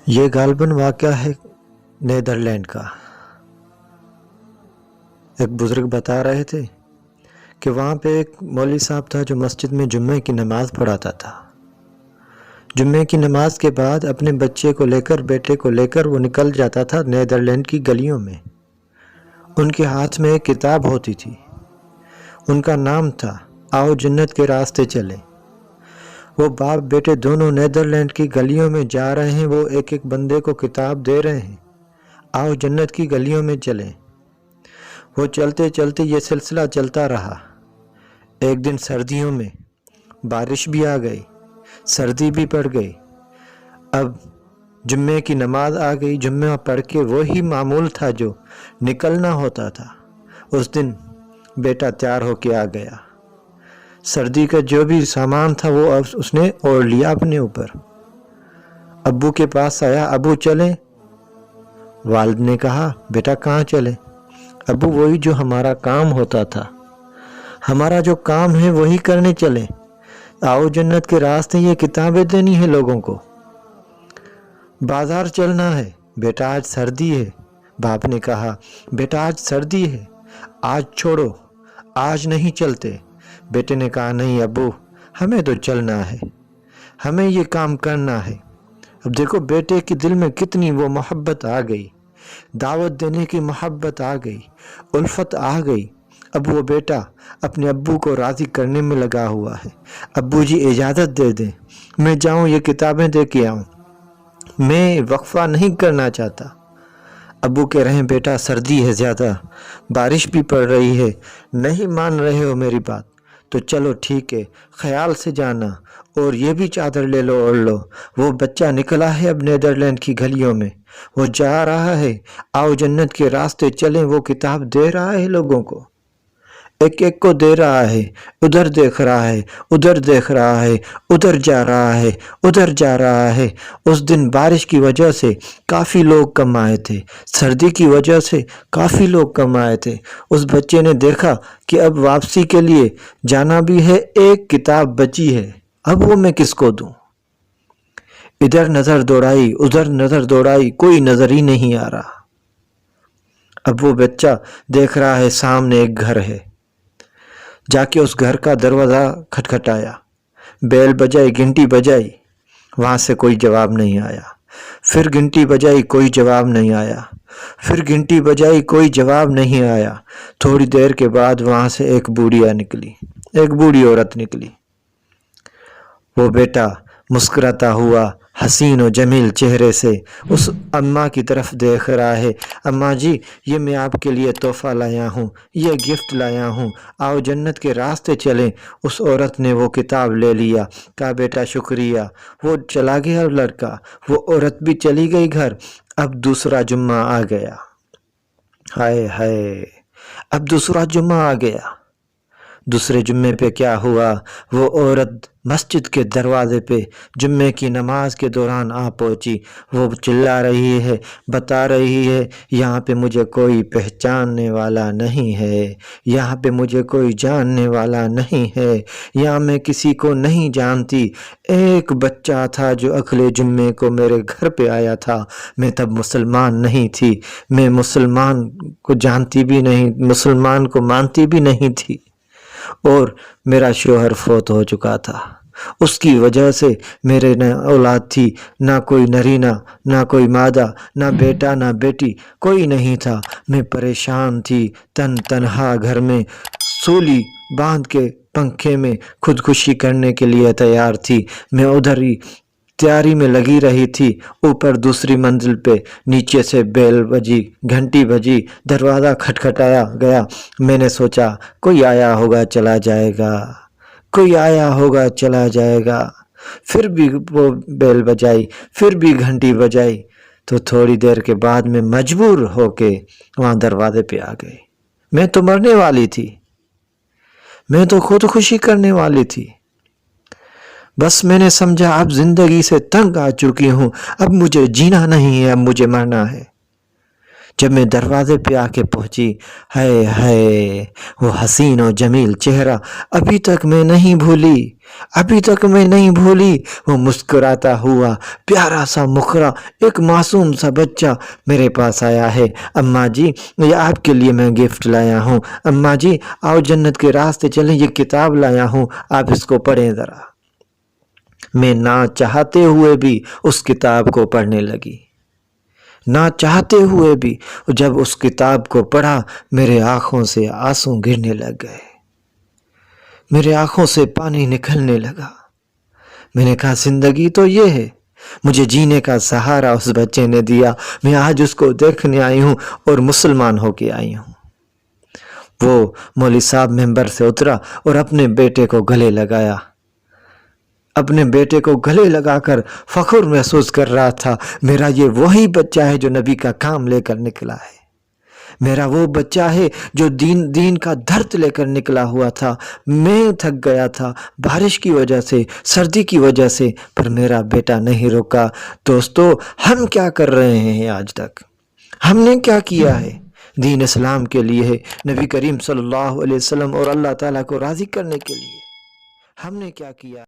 یہ غالباً واقعہ ہے نیدرلینڈ کا۔ ایک بزرگ بتا رہے تھے کہ وہاں پہ ایک مولوی صاحب تھا جو مسجد میں جمعے کی نماز پڑھاتا تھا۔ جمعے کی نماز کے بعد اپنے بچے کو لے کر، بیٹے کو لے کر وہ نکل جاتا تھا نیدرلینڈ کی گلیوں میں۔ ان کے ہاتھ میں ایک کتاب ہوتی تھی، ان کا نام تھا آؤ جنت کے راستے چلیں۔ وہ باپ بیٹے دونوں نیدرلینڈ کی گلیوں میں جا رہے ہیں، وہ ایک ایک بندے کو کتاب دے رہے ہیں، آؤ جنت کی گلیوں میں چلیں۔ وہ چلتے چلتے یہ سلسلہ چلتا رہا۔ ایک دن سردیوں میں بارش بھی آ گئی، سردی بھی پڑ گئی۔ اب جمعے کی نماز آ گئی، جمعہ پڑھ کے وہی معمول تھا جو نکلنا ہوتا تھا۔ اس دن بیٹا تیار ہو کے آ گیا، سردی کا جو بھی سامان تھا وہ اب اس نے اوڑھ لیا اپنے اوپر۔ ابو کے پاس آیا، ابو چلیں؟ والد نے کہا بیٹا کہاں چلیں؟ ابو وہی جو ہمارا کام ہوتا تھا، ہمارا جو کام ہے وہی کرنے چلیں، آؤ جنت کے راستے، یہ کتابیں دینی ہے لوگوں کو، بازار چلنا ہے۔ بیٹا آج سردی ہے، باپ نے کہا بیٹا آج سردی ہے، آج چھوڑو، آج نہیں چلتے۔ بیٹے نے کہا نہیں ابو، ہمیں تو چلنا ہے، ہمیں یہ کام کرنا ہے۔ اب دیکھو بیٹے کے دل میں کتنی وہ محبت آ گئی، دعوت دینے کی محبت آ گئی، الفت آ گئی۔ اب وہ بیٹا اپنے ابو کو راضی کرنے میں لگا ہوا ہے، ابو جی اجازت دے دیں میں جاؤں، یہ کتابیں دے کے آؤں، میں وقفہ نہیں کرنا چاہتا۔ ابو کہہ رہے ہیں بیٹا سردی ہے زیادہ، بارش بھی پڑ رہی ہے، نہیں مان رہے ہو میری بات، تو چلو ٹھیک ہے، خیال سے جانا، اور یہ بھی چادر لے لو اوڑھ لو۔ وہ بچہ نکلا ہے اب نیدرلینڈ کی گلیوں میں، وہ جا رہا ہے، آؤ جنت کے راستے چلیں، وہ کتاب دے رہا ہے لوگوں کو، ایک ایک کو دے رہا ہے، ادھر دیکھ رہا ہے، ادھر دیکھ رہا ہے، ادھر جا رہا ہے، ادھر جا رہا ہے۔ اس دن بارش کی وجہ سے کافی لوگ کم آئے تھے، سردی کی وجہ سے کافی لوگ کم آئے تھے۔ اس بچے نے دیکھا کہ اب واپسی کے لیے جانا بھی ہے، ایک کتاب بچی ہے، اب وہ میں کس کو دوں؟ ادھر نظر دوڑائی، ادھر نظر دوڑائی، کوئی نظر ہی نہیں آ رہا۔ اب وہ بچہ دیکھ رہا ہے سامنے ایک گھر ہے، جا کے اس گھر کا دروازہ کھٹکھٹایا، بیل بجائی، گھنٹی بجائی، وہاں سے کوئی جواب نہیں آیا۔ پھر گھنٹی بجائی، کوئی جواب نہیں آیا، پھر گھنٹی بجائی، کوئی جواب نہیں آیا۔ تھوڑی دیر کے بعد وہاں سے ایک بوڑھیا نکلی، ایک بوڑھی عورت نکلی۔ وہ بیٹا مسکراتا ہوا حسین و جمیل چہرے سے اس اماں کی طرف دیکھ رہا ہے، اماں جی یہ میں آپ کے لیے تحفہ لایا ہوں، یہ گفٹ لایا ہوں، آؤ جنت کے راستے چلیں۔ اس عورت نے وہ کتاب لے لیا، کہا بیٹا شکریہ۔ وہ چلا گیا لڑکا، وہ عورت بھی چلی گئی گھر۔ اب دوسرا جمعہ آ گیا، ہائے ہائے، اب دوسرا جمعہ آ گیا۔ دوسرے جمعے پہ کیا ہوا، وہ عورت مسجد کے دروازے پہ جمعے کی نماز کے دوران آ پہنچی۔ وہ چلا رہی ہے، بتا رہی ہے یہاں پہ مجھے کوئی پہچاننے والا نہیں ہے، یہاں پہ مجھے کوئی جاننے والا نہیں ہے، یہاں میں کسی کو نہیں جانتی۔ ایک بچہ تھا جو اگلے جمعے کو میرے گھر پہ آیا تھا، میں تب مسلمان نہیں تھی، میں مسلمان کو جانتی بھی نہیں، مسلمان کو مانتی بھی نہیں تھی، اور میرا شوہر فوت ہو چکا تھا۔ اس کی وجہ سے میرے نہ اولاد تھی، نہ کوئی نرینہ، نہ کوئی مادہ، نہ بیٹا نہ بیٹی، کوئی نہیں تھا۔ میں پریشان تھی، تنہا گھر میں سولی باندھ کے پنکھے میں خودکشی کرنے کے لیے تیار تھی۔ میں ادھر ہی تیاری میں لگی رہی تھی، اوپر دوسری منزل پہ نیچے سے بیل بجی، گھنٹی بجی، دروازہ کھٹکھٹایا گیا۔ میں نے سوچا کوئی آیا ہوگا چلا جائے گا، کوئی آیا ہوگا چلا جائے گا۔ پھر بھی وہ بیل بجائی، پھر بھی گھنٹی بجائی، تو تھوڑی دیر کے بعد میں مجبور ہو کے وہاں دروازے پہ آ گئی۔ میں تو مرنے والی تھی، میں تو خودکشی کرنے والی تھی۔ بس میں نے سمجھا اب زندگی سے تنگ آ چکی ہوں، اب مجھے جینا نہیں ہے، اب مجھے مرنا ہے۔ جب میں دروازے پہ آ کے پہنچی، ہائے ہائے وہ حسین و جمیل چہرہ ابھی تک میں نہیں بھولی، وہ مسکراتا ہوا پیارا سا مخرا ایک معصوم سا بچہ میرے پاس آیا ہے۔ اماں جی یہ آپ کے لیے میں گفٹ لایا ہوں، اماں جی آؤ جنت کے راستے چلیں، یہ کتاب لایا ہوں، آپ اس کو پڑھیں ذرا۔ میں نہ چاہتے ہوئے بھی اس کتاب کو پڑھنے لگی، نہ چاہتے ہوئے بھی جب اس کتاب کو پڑھا میرے آنکھوں سے آنسو گرنے لگ گئے، میرے آنکھوں سے پانی نکلنے لگا۔ میں نے کہا زندگی تو یہ ہے، مجھے جینے کا سہارا اس بچے نے دیا، میں آج اس کو دیکھنے آئی ہوں اور مسلمان ہو کے آئی ہوں۔ وہ مولوی صاحب ممبر سے اترا اور اپنے بیٹے کو گلے لگایا، اپنے بیٹے کو گلے لگا کر فخر محسوس کر رہا تھا، میرا یہ وہی بچہ ہے جو نبی کا کام لے کر نکلا ہے، میرا وہ بچہ ہے جو دین کا درد لے کر نکلا ہوا تھا۔ میں تھک گیا تھا بارش کی وجہ سے، سردی کی وجہ سے، پر میرا بیٹا نہیں رکا۔ دوستو ہم کیا کر رہے ہیں آج تک؟ ہم نے کیا کیا ہے دین اسلام کے لیے، نبی کریم صلی اللہ علیہ وسلم اور اللہ تعالیٰ کو راضی کرنے کے لیے؟ ہم نے کیا کیا؟